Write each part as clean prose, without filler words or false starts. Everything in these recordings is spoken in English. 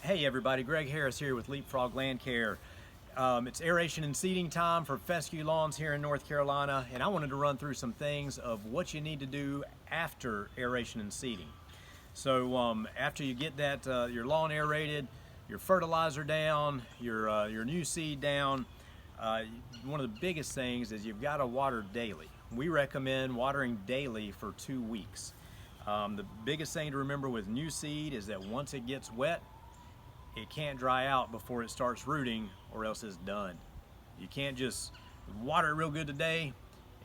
Hey everybody, Greg Harris here with Leapfrog Landcare. It's aeration and seeding time for Fescue lawns here in North Carolina, and I wanted to run through some things of what you need to do after aeration and seeding. So after you get that your lawn aerated, your fertilizer down, your new seed down, one of the biggest things is you've got to water daily. We recommend watering daily for 2 weeks. The biggest thing to remember with new seed is that once it gets wet, it can't dry out before it starts rooting, or else it's done. You can't just water it real good today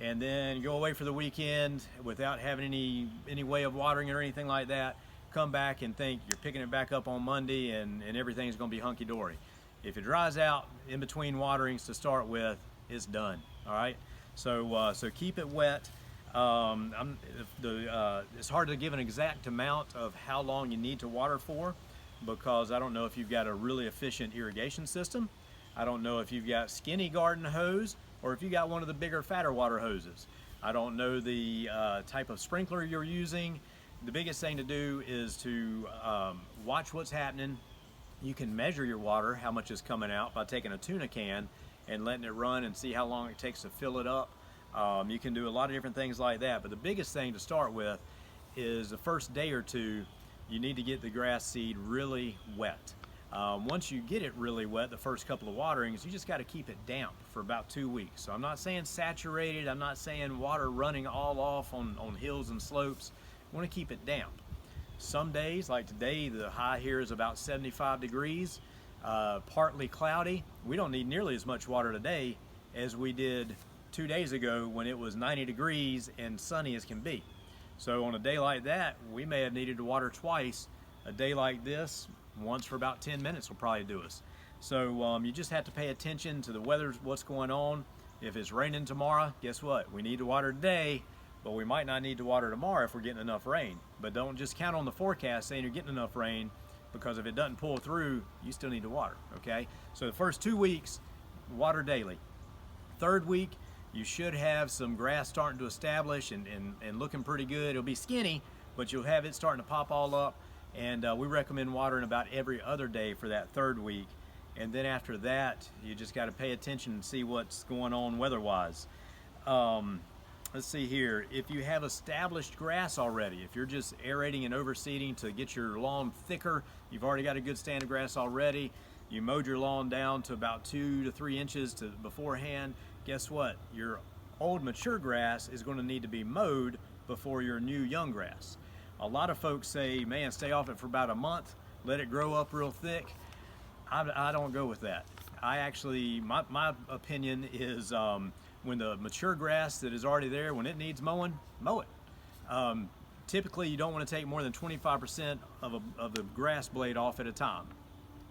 and then go away for the weekend without having any way of watering it or anything like that. Come back and think you're picking it back up on Monday and everything's going to be hunky-dory. If it dries out in between waterings to start with, it's done. All right. So keep it wet. It's hard to give an exact amount of how long you need to water for, because I don't know if you've got a really efficient irrigation system. I don't know if you've got skinny garden hose or if you got one of the bigger, fatter water hoses. I don't know the type of sprinkler you're using. The biggest thing to do is to watch what's happening. You can measure your water, how much is coming out, by taking a tuna can and letting it run and see how long it takes to fill it up. You can do a lot of different things like that, but the biggest thing to start with is the first day or two, you need to get the grass seed really wet. Once you get it really wet, the first couple of waterings, you just got to keep it damp for about 2 weeks. So I'm not saying saturated, I'm not saying water running all off on hills and slopes. You want to keep it damp. Some days, like today, the high here is about 75 degrees, partly cloudy. We don't need nearly as much water today as we did 2 days ago when it was 90 degrees and sunny as can be. So on a day like that, we may have needed to water twice. A day like this, once for about 10 minutes will probably do us. So you just have to pay attention to the weather, what's going on. If it's raining tomorrow, guess what? We need to water today, but we might not need to water tomorrow if we're getting enough rain. But don't just count on the forecast saying you're getting enough rain, because if it doesn't pull through, you still need to water, okay? So the first 2 weeks, water daily. Third week, you should have some grass starting to establish and looking pretty good. It'll be skinny, but you'll have it starting to pop all up. And we recommend watering about every other day for that third week. And then after that, you just got to pay attention and see what's going on weather-wise. Let's see here. If you have established grass already, if you're just aerating and overseeding to get your lawn thicker, you've already got a good stand of grass already, you mowed your lawn down to about 2 to 3 inches beforehand, guess what? Your old mature grass is going to need to be mowed before your new young grass. A lot of folks say, man, stay off it for about a month, let it grow up real thick. I don't go with that. I actually, my opinion is when the mature grass that is already there, when it needs mowing, mow it. Typically, you don't want to take more than 25% of the grass blade off at a time.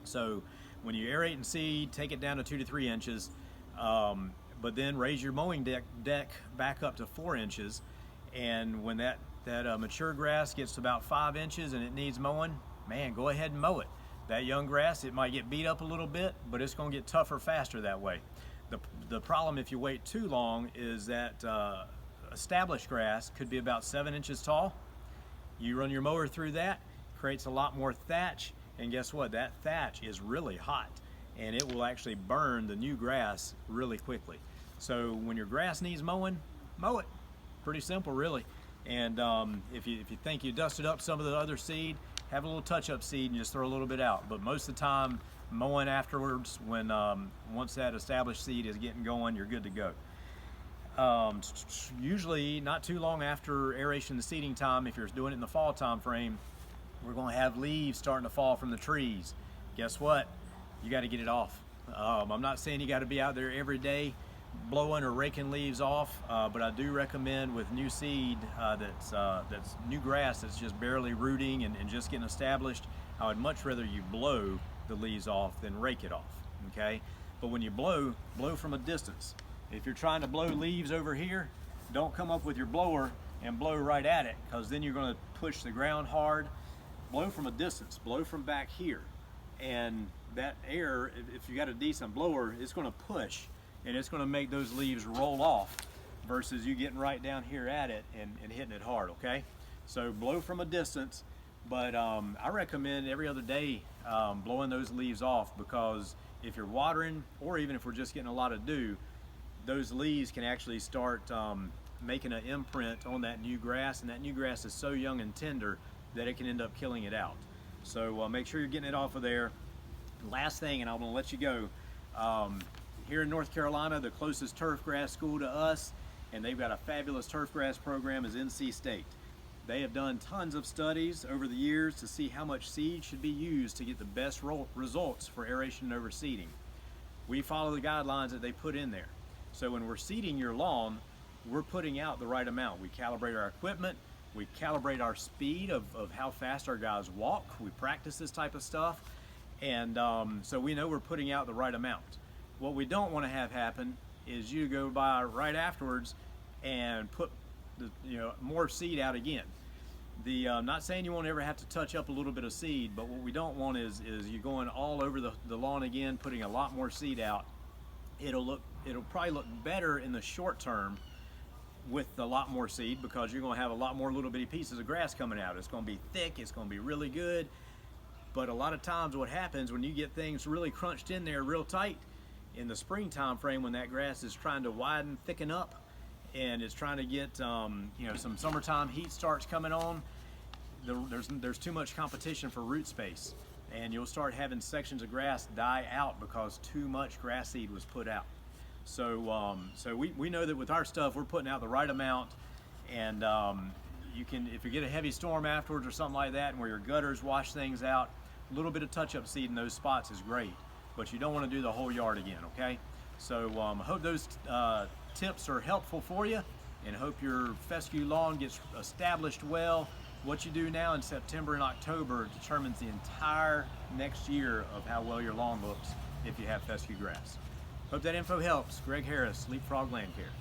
So when you aerate and seed, take it down to 2 to 3 inches. But then raise your mowing deck back up to 4 inches, and when that mature grass gets to about 5 inches and it needs mowing, man, go ahead and mow it. That young grass, it might get beat up a little bit, but it's going to get tougher faster that way. The problem if you wait too long is that established grass could be about 7 inches tall. You run your mower through that, creates a lot more thatch, and guess what? That thatch is really hot, and it will actually burn the new grass really quickly. So when your grass needs mowing, mow it. Pretty simple, really. And if you think you dusted up some of the other seed, have a little touch-up seed and just throw a little bit out. But most of the time, mowing afterwards, when once that established seed is getting going, you're good to go. Usually not too long after aeration and seeding time, if you're doing it in the fall time frame, we're going to have leaves starting to fall from the trees. Guess what? You got to get it off. I'm not saying you got to be out there every day blowing or raking leaves off, but I do recommend with new seed that's new grass that's just barely rooting and just getting established, I would much rather you blow the leaves off than rake it off, okay? But when you blow from a distance. If you're trying to blow leaves over here, don't come up with your blower and blow right at it, because then you're going to push the ground hard. Blow from a distance, blow from back here, and that air, if you got a decent blower, it's going to push and it's going to make those leaves roll off versus you getting right down here at it and hitting it hard, okay? So blow from a distance. But I recommend every other day blowing those leaves off, because if you're watering, or even if we're just getting a lot of dew, those leaves can actually start making an imprint on that new grass, and that new grass is so young and tender that it can end up killing it out. So make sure you're getting it off of there. Last thing, and I'm going to let you go. Here in North Carolina, the closest turf grass school to us, and they've got a fabulous turf grass program, is NC State. They have done tons of studies over the years to see how much seed should be used to get the best results for aeration and overseeding. We follow the guidelines that they put in there. So when we're seeding your lawn, we're putting out the right amount. We calibrate our equipment, we calibrate our speed of how fast our guys walk. We practice this type of stuff, and so we know we're putting out the right amount. What we don't want to have happen is you go by right afterwards and put more seed out again. Not saying you won't ever have to touch up a little bit of seed, but what we don't want is you going all over the lawn again, putting a lot more seed out. It'll probably look better in the short term with a lot more seed, because you're going to have a lot more little bitty pieces of grass coming out. It's going to be thick, it's going to be really good. But a lot of times what happens when you get things really crunched in there real tight in the spring time frame, when that grass is trying to widen, thicken up, and it's trying to get some summertime heat starts coming on, there's too much competition for root space, and you'll start having sections of grass die out because too much grass seed was put out. So we know that with our stuff, we're putting out the right amount, and you can, if you get a heavy storm afterwards or something like that, and where your gutters wash things out, a little bit of touch-up seed in those spots is great, but you don't want to do the whole yard again, okay? So I hope those tips are helpful for you, and hope your fescue lawn gets established well. What you do now in September and October determines the entire next year of how well your lawn looks if you have fescue grass. Hope that info helps. Greg Harris, Leapfrog Landcare.